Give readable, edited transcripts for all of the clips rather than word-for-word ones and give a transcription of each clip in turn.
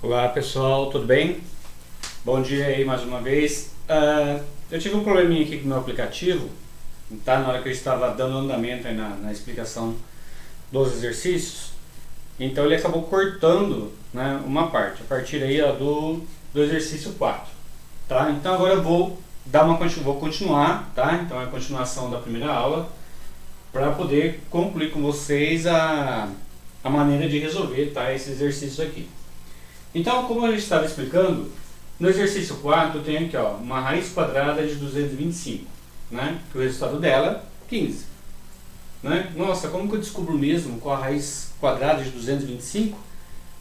Olá pessoal, tudo bem? Bom dia aí mais uma vez. Eu tive um probleminha aqui com o meu aplicativo, tá? Na hora que eu estava dando andamento aí na explicação dos exercícios, então ele acabou cortando, né, uma parte, a partir aí ó, do exercício 4, tá? Então agora eu vou vou continuar, tá? Então é a continuação da primeira aula para poder concluir com vocês a maneira de resolver, tá, esse exercício aqui. Então, como a gente estava explicando, no exercício 4 eu tenho aqui ó, uma raiz quadrada de 225, né? Que o resultado dela é 15. Né? Nossa, como que eu descubro mesmo qual a raiz quadrada de 225?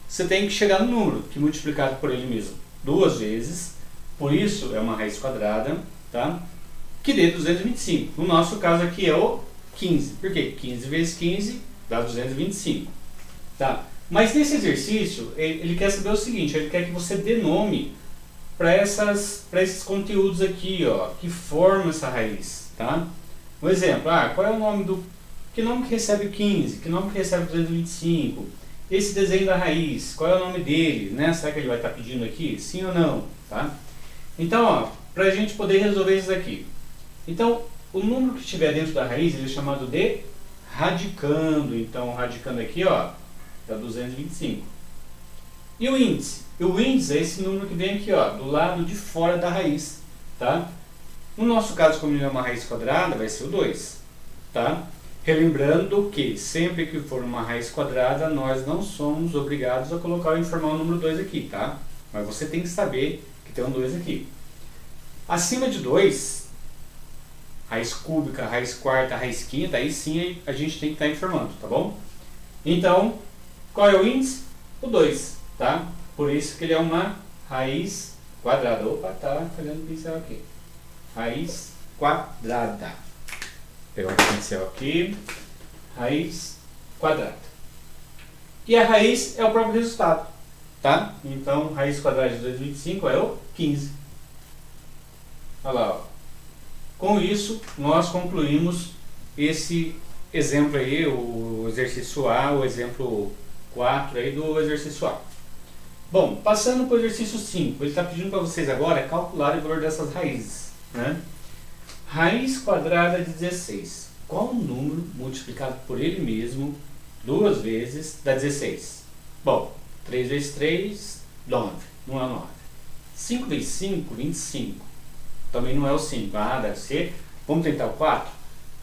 Você tem que chegar no número, que multiplicado por ele mesmo duas vezes, por isso é uma raiz quadrada, tá? Que dê 225. No nosso caso aqui é o 15. Por quê? 15 vezes 15 dá 225. Tá? Mas nesse exercício, ele quer saber o seguinte, ele quer que você dê nome para esses conteúdos aqui, ó, que formam essa raiz, tá? Um exemplo, qual é o nome que nome que recebe 15, que nome que recebe 225, esse desenho da raiz, qual é o nome dele, né? Será que ele vai estar pedindo aqui? Sim ou não, tá? Então, ó, para a gente poder resolver isso aqui. Então, o número que estiver dentro da raiz, ele é chamado de radicando. Então, radicando aqui, ó, dá 225. E o índice? O índice é esse número que vem aqui, ó, do lado de fora da raiz, tá? No nosso caso, como ele é uma raiz quadrada, vai ser o 2, tá? Relembrando que sempre que for uma raiz quadrada, nós não somos obrigados a colocar ou informar o número 2 aqui, tá? Mas você tem que saber que tem um 2 aqui. Acima de 2, raiz cúbica, raiz quarta, raiz quinta, aí sim a gente tem que estar informando, tá bom? Então, qual é o índice? O 2, tá? Por isso que ele é uma raiz quadrada. Opa, tá falhando o pincel aqui. Raiz quadrada. Vou pegar o pincel aqui. Raiz quadrada. E a raiz é o próprio resultado, tá? Então, raiz quadrada de 225 é o 15. Olha lá, ó. Com isso, nós concluímos esse exemplo aí, o exercício A, o exemplo 4 aí do exercício A. Bom, passando para o exercício 5, ele está pedindo para vocês agora calcular o valor dessas raízes, né? Raiz quadrada de 16. Qual o número multiplicado por ele mesmo duas vezes dá 16? Bom, 3 vezes 3, 9, não é 9. 5 vezes 5, 25. Também não é o 5. Deve ser. Vamos tentar o 4?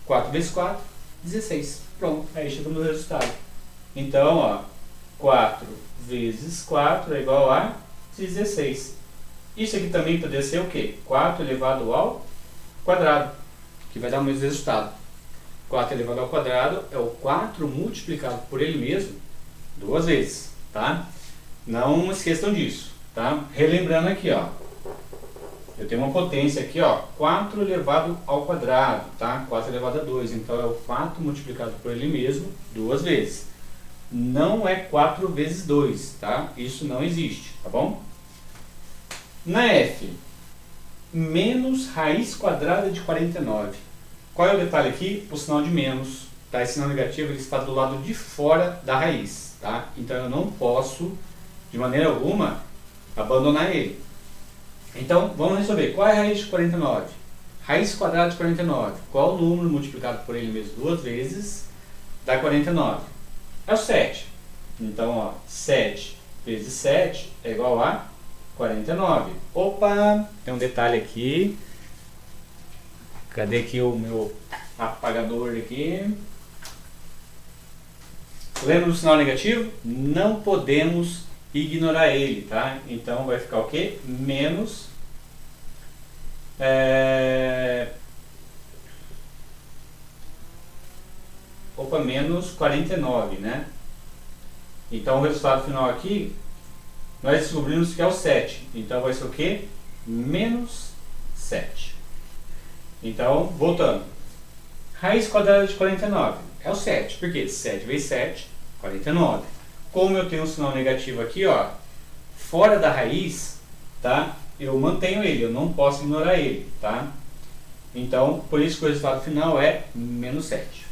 4 vezes 4, 16. Pronto, aí chegamos no resultado. Então, ó, 4 vezes 4 é igual a 16. Isso aqui também poderia ser o quê? 4 elevado ao quadrado, que vai dar o mesmo resultado. 4 elevado ao quadrado é o 4 multiplicado por ele mesmo duas vezes, tá? Não esqueçam disso, tá? Relembrando aqui, ó. Eu tenho uma potência aqui, ó, 4 elevado ao quadrado, tá? 4 elevado a 2, então é o 4 multiplicado por ele mesmo duas vezes. Não é 4 vezes 2, tá? Isso não existe, tá bom? Na F, menos raiz quadrada de 49. Qual é o detalhe aqui? O sinal de menos, tá? Esse sinal negativo ele está do lado de fora da raiz, tá? Então eu não posso, de maneira alguma, abandonar ele. Então, vamos resolver. Qual é a raiz de 49? Raiz quadrada de 49. Qual o número multiplicado por ele mesmo duas vezes dá 49? É o 7. Então, ó, 7 vezes 7 é igual a 49. Opa! Tem um detalhe aqui. Cadê aqui o meu apagador aqui? Lembra do sinal negativo? Não podemos ignorar ele, tá? Então vai ficar o quê? Menos menos 49, né? Então o resultado final aqui nós descobrimos que é o 7. Então vai ser o quê? Menos 7. Então, voltando. Raiz quadrada de 49 é o 7. Por quê? 7 vezes 7, 49. Como eu tenho um sinal negativo aqui, ó, fora da raiz, tá? Eu mantenho ele, eu não posso ignorar ele, tá? Então, por isso que o resultado final é menos 7.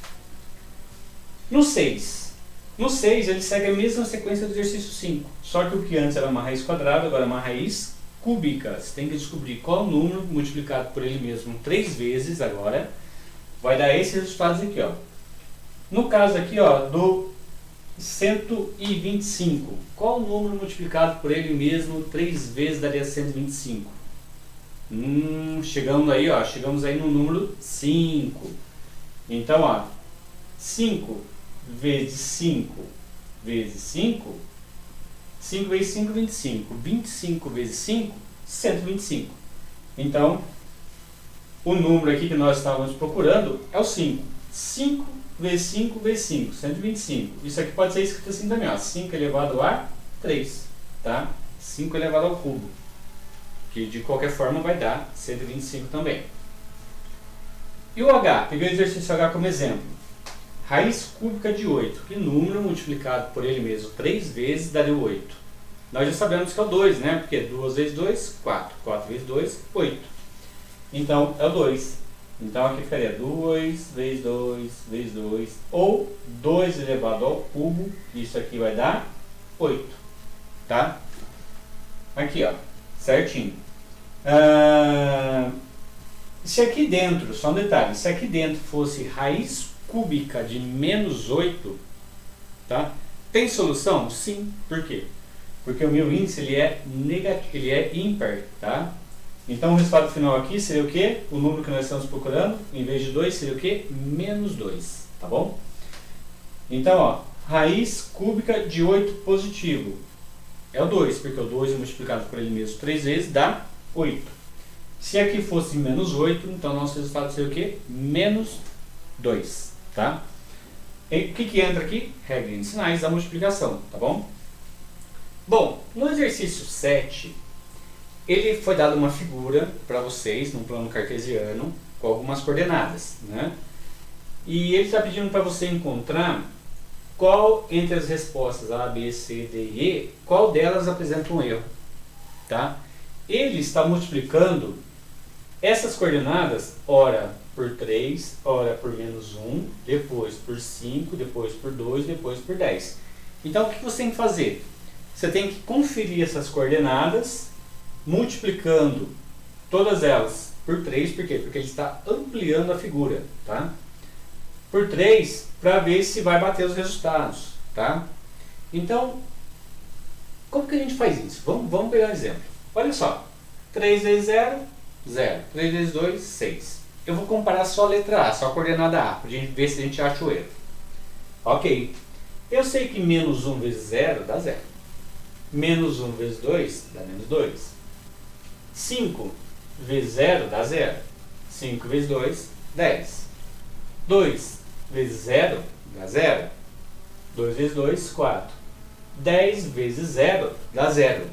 No 6, No 6 ele segue a mesma sequência do exercício 5, só que o que antes era uma raiz quadrada, agora é uma raiz cúbica. Você tem que descobrir qual número multiplicado por ele mesmo 3 vezes agora vai dar esses resultados aqui, ó. No caso aqui, ó, do 125, qual número multiplicado por ele mesmo 3 vezes daria 125? Chegamos aí, ó, chegamos aí no número 5. Então, ó, 5 vezes 5 vezes 5, 5 vezes 5, 25. 25 vezes 5, 125. Então, o número aqui que nós estávamos procurando é o 5. 5 vezes 5 vezes 5, 125. Isso aqui pode ser escrito assim também, ó, 5 elevado a 3, tá? 5 elevado ao cubo, que de qualquer forma vai dar 125 também. E o H? Peguei o exercício H como exemplo. Raiz cúbica de 8. Que número multiplicado por ele mesmo 3 vezes daria o 8? Nós já sabemos que é o 2, né? Porque 2 vezes 2, 4. 4 vezes 2, 8. Então, é o 2. Então, aqui ficaria 2 vezes 2 vezes 2. Ou 2 elevado ao cubo. Isso aqui vai dar 8. Tá? Aqui, ó. Certinho. Se aqui dentro, só um detalhe, se aqui dentro fosse raiz cúbica de menos 8, tá? Tem solução? Sim. Por quê? Porque o meu índice ele é negativo, ele é ímpar, tá? Então o resultado final aqui seria o quê? O número que nós estamos procurando, em vez de 2, seria o quê? Menos 2, tá bom? Então, ó, raiz cúbica de 8 positivo é o 2, porque o 2 multiplicado por ele mesmo 3 vezes dá 8. Se aqui fosse menos 8, então nosso resultado seria o quê? Menos 2, tá? E o que entra aqui? Regra de sinais da multiplicação, tá bom? Bom, no exercício 7, ele foi dado uma figura para vocês, num plano cartesiano, com algumas coordenadas, né? E ele está pedindo para você encontrar qual entre as respostas A, B, C, D e E, qual delas apresenta um erro, tá? Ele está multiplicando essas coordenadas, ora por 3, ora por menos 1, depois por 5, depois por 2, depois por 10. Então, o que você tem que fazer? Você tem que conferir essas coordenadas, multiplicando todas elas por 3, por quê? Porque ele está ampliando a figura, tá? Por 3, para ver se vai bater os resultados, tá? Então, como que a gente faz isso? Vamos pegar um exemplo. Olha só, 3 vezes 0, 0. 3 vezes 2, 6. Eu vou comparar só a letra A, só a coordenada A, para a gente ver se a gente acha o erro. Ok. Eu sei que menos 1 vezes 0 dá 0. Menos 1 vezes 2 dá menos 2. 5 vezes 0 dá 0. 5 vezes 2, 10. 2 vezes 0 dá 0. 2 vezes 2, 4. 10 vezes 0 dá 0.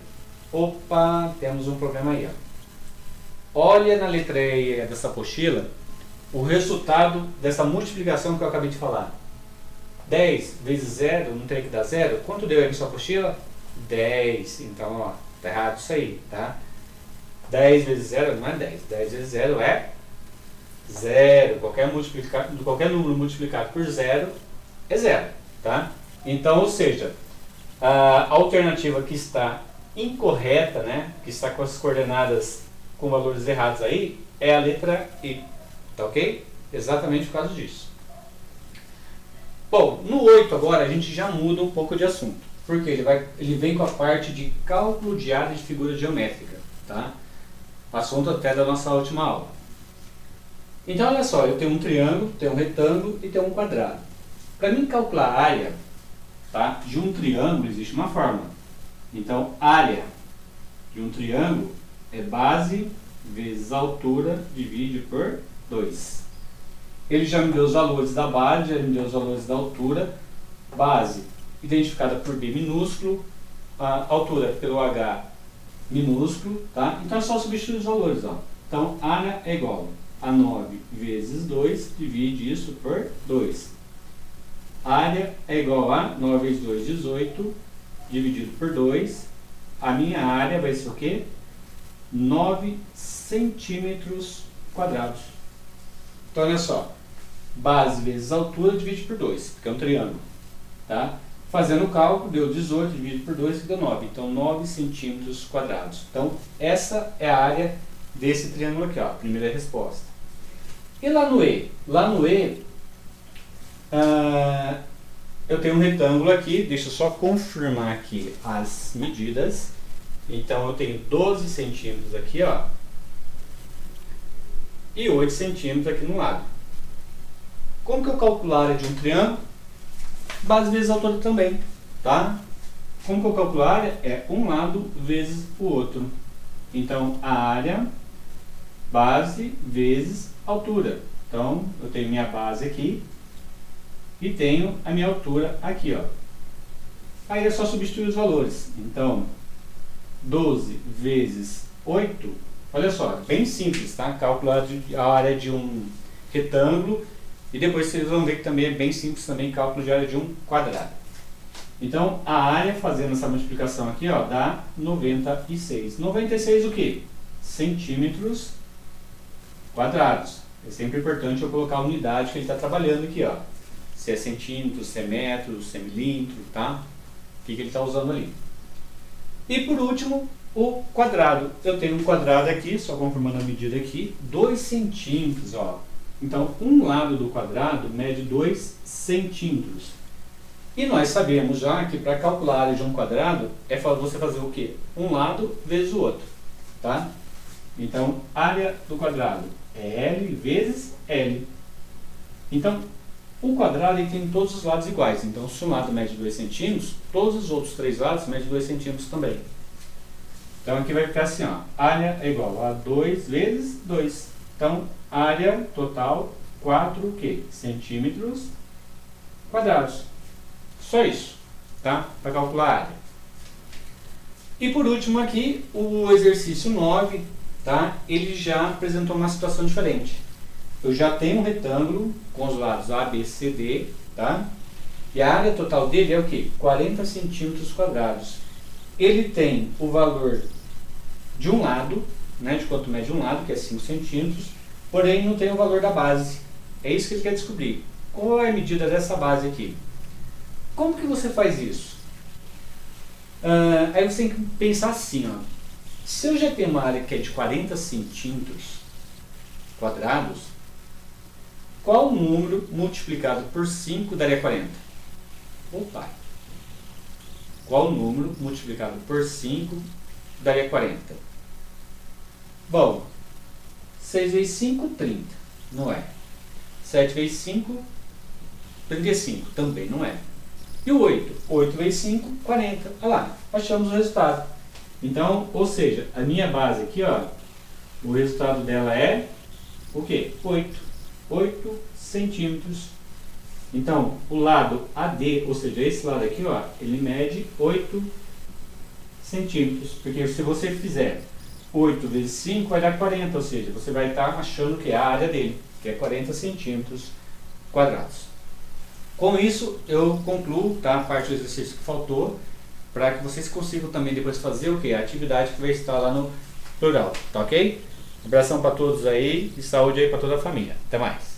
Opa, temos um problema aí, ó. Olha na letra E dessa apostila o resultado dessa multiplicação que eu acabei de falar. 10 vezes 0 não teria que dar 0? Quanto deu aí na sua apostila? 10. Então, ó, tá errado isso aí, tá? 10 vezes 0 não é 10. 10 vezes 0 é 0. Qualquer número multiplicado por 0 é 0, tá? Então, ou seja, a alternativa que está incorreta, né, que está com as coordenadas com valores errados aí, é a letra E, tá ok? Exatamente por causa disso. Bom, no 8 agora a gente já muda um pouco de assunto, porque ele vem com a parte de cálculo de área de figura geométrica, tá? Assunto até da nossa última aula. Então olha só, eu tenho um triângulo, tenho um retângulo e tenho um quadrado. Para mim calcular a área, tá, de um triângulo existe uma fórmula. Então área de um triângulo é base vezes altura divide por 2. Ele já me deu os valores da base, já me deu os valores da altura. Base identificada por B minúsculo, a altura pelo H minúsculo, tá? Então é só substituir os valores, ó. Então área é igual a 9 vezes 2, divide isso por 2. Área é igual a 9 vezes 2, 18, dividido por 2. A minha área vai ser o quê? 9 centímetros quadrados. Então olha só, base vezes altura divide por 2, porque é um triângulo, tá? Fazendo o cálculo, deu 18, dividido por 2, que deu 9. Então, 9 centímetros quadrados. Então, essa é a área desse triângulo aqui, ó, a primeira resposta. E lá no E? Lá no E, eu tenho um retângulo aqui, deixa eu só confirmar aqui as medidas. Então, eu tenho 12 centímetros aqui, ó, e 8 centímetros aqui no lado. Como que eu calculo a área de um triângulo? Base vezes altura também, tá? Como que eu calculo a área? É um lado vezes o outro. Então, a área, base vezes altura. Então, eu tenho minha base aqui e tenho a minha altura aqui, ó. Aí é só substituir os valores. Então, 12 vezes 8, olha só, bem simples, tá? Calcular a área de um retângulo. E depois vocês vão ver que também é bem simples também cálculo de área de um quadrado. Então, a área, fazendo essa multiplicação aqui, ó, dá 96. 96 o quê? Centímetros quadrados. É sempre importante eu colocar a unidade que ele está trabalhando aqui, ó. Se é centímetro, se é metro, se é milímetro, tá? O que ele está usando ali. E por último, o quadrado. Eu tenho um quadrado aqui, só confirmando a medida aqui, 2 centímetros, ó. Então, um lado do quadrado mede 2 centímetros. E nós sabemos já que para calcular a área de um quadrado, é você fazer o quê? Um lado vezes o outro, tá? Então, área do quadrado é L vezes L. Então, o quadrado ele tem todos os lados iguais. Então, se um lado mede 2 centímetros, todos os outros 3 lados medem 2 centímetros também. Então, aqui vai ficar assim, ó. Área é igual a 2 vezes 2. Então, área total, 4 centímetros quadrados. Só isso, tá? Para calcular a área. E por último aqui, o exercício 9, tá? Ele já apresentou uma situação diferente. Eu já tenho um retângulo com os lados A, B, C, D, tá? E a área total dele é o quê? 40 centímetros quadrados. Ele tem o valor de um lado, né? De quanto mede um lado, que é 5 centímetros, porém não tem o valor da base. É isso que ele quer descobrir. Qual é a medida dessa base aqui? Como que você faz isso? Aí você tem que pensar assim, ó. Se eu já tenho uma área que é de 40 centímetros quadrados, qual número multiplicado por 5 daria 40? Opa! Qual número multiplicado por 5 daria 40? Bom, 6 vezes 5, 30. Não é. 7 vezes 5, 35. Também não é. E o 8? 8 vezes 5, 40. Olha lá, achamos o resultado. Então, ou seja, a minha base aqui, ó, o resultado dela é o quê? 8. 8 centímetros. Então, o lado AD, ou seja, esse lado aqui, ó, ele mede 8 centímetros. Porque se você fizer 8 vezes 5, vai dar 40, ou seja, você vai estar achando que é a área dele, que é 40 centímetros quadrados. Com isso, eu concluo, tá, a parte do exercício que faltou, para que vocês consigam também depois fazer o quê? A atividade que vai estar lá no plural, tá ok? Um abração para todos aí e saúde aí para toda a família. Até mais!